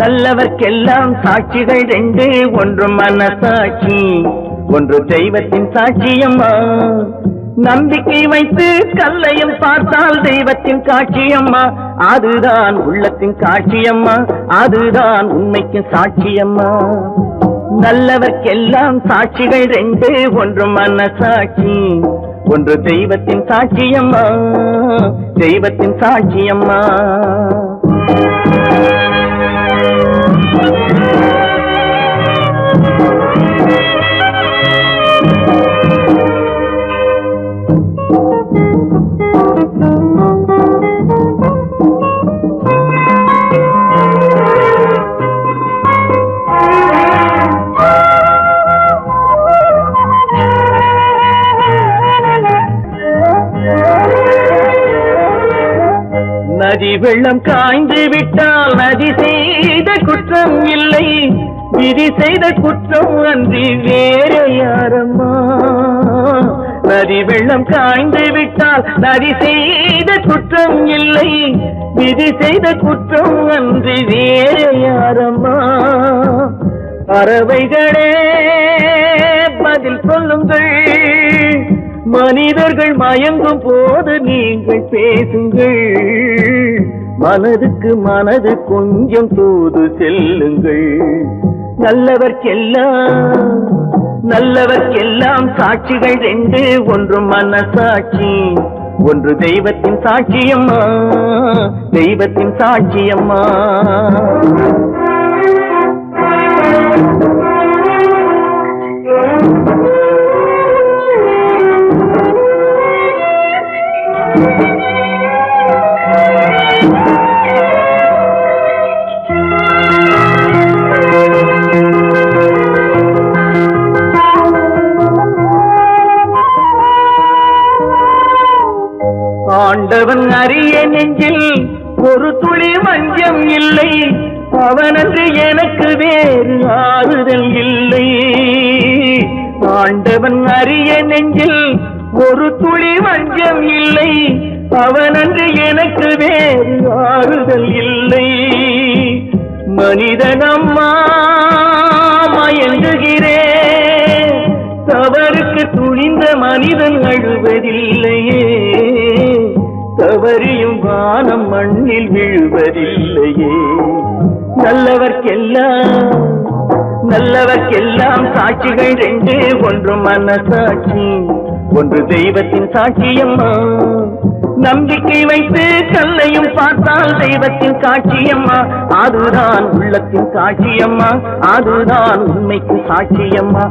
நல்லவர்க்கெல்லாம் சாட்சிகள் ரெண்டு, ஒன்று மனசாட்சி, ஒன்று தெய்வத்தின் சாட்சியம்மா. நம்பிக்கை வைத்து கல்லையும் பார்த்தால் தெய்வத்தின் காட்சியம்மா. அதுதான் உள்ளத்தின் காட்சியம்மா, அதுதான் உண்மைக்கு சாட்சியம்மா. நல்லவர்க்கெல்லாம் சாட்சிகள் ரெண்டு, ஒன்று மனசாட்சி, ஒன்று தெய்வத்தின் சாட்சியம்மா, தெய்வத்தின் சாட்சியம்மா. நதி வெள்ளம் காய்ந்து விட்டால் நதி செய்த குற்றம் இல்லை, விதி செய்த குற்றம் அன்றி வேறு யாரம்மா. நதி வெள்ளம் காய்ந்து விட்டால் நதி செய்த குற்றம் இல்லை, விதி செய்த குற்றம் அன்றி வேறு யாரம்மா. பறவைகளே பதில் சொல்லுங்கள், மனிதர்கள் மயங்கும் போது நீங்கள் பேசுங்கள். மனதுக்கு மனது கொஞ்சம் தூது செல்லுங்கள். நல்லவர்க்கெல்லாம் சாட்சிகள் ரெண்டு, ஒன்று மனசாட்சி, ஒன்று தெய்வத்தின் சாட்சியம்மா, தெய்வத்தின் சாட்சியம்மா. ஆண்டவன் அறிய நெஞ்சில் ஒரு துளி வஞ்சம் இல்லை, அவனன்று எனக்கு வேறு ஆறுதல் இல்லை. ஆண்டவன் அறிய நெஞ்சில் ஒரு துளி வஞ்சம் இல்லை, அவனன்று எனக்கு வேறு ஆறுதல் இல்லை. மனிதனம்மா மயங்குகிறேன், தவறுக்கு துணிந்த மனிதன் அழுவதில்லையே, தவறியும் வானம் மண்ணில் விழுவதில்லையே. நல்லவர்க்கெல்லாம் சாட்சிகள் ரெண்டு, ஒன்று மனசாட்சி, ஒன்று தெய்வத்தின் சாட்சியம்மா. நம்பிக்கை வைத்து கல்லையும் பார்த்தால் தெய்வத்தின் காட்சியம்மா. அதுதான் உள்ளத்தின் காட்சியம்மா, அதுதான் உண்மைக்கு சாட்சியம்மா.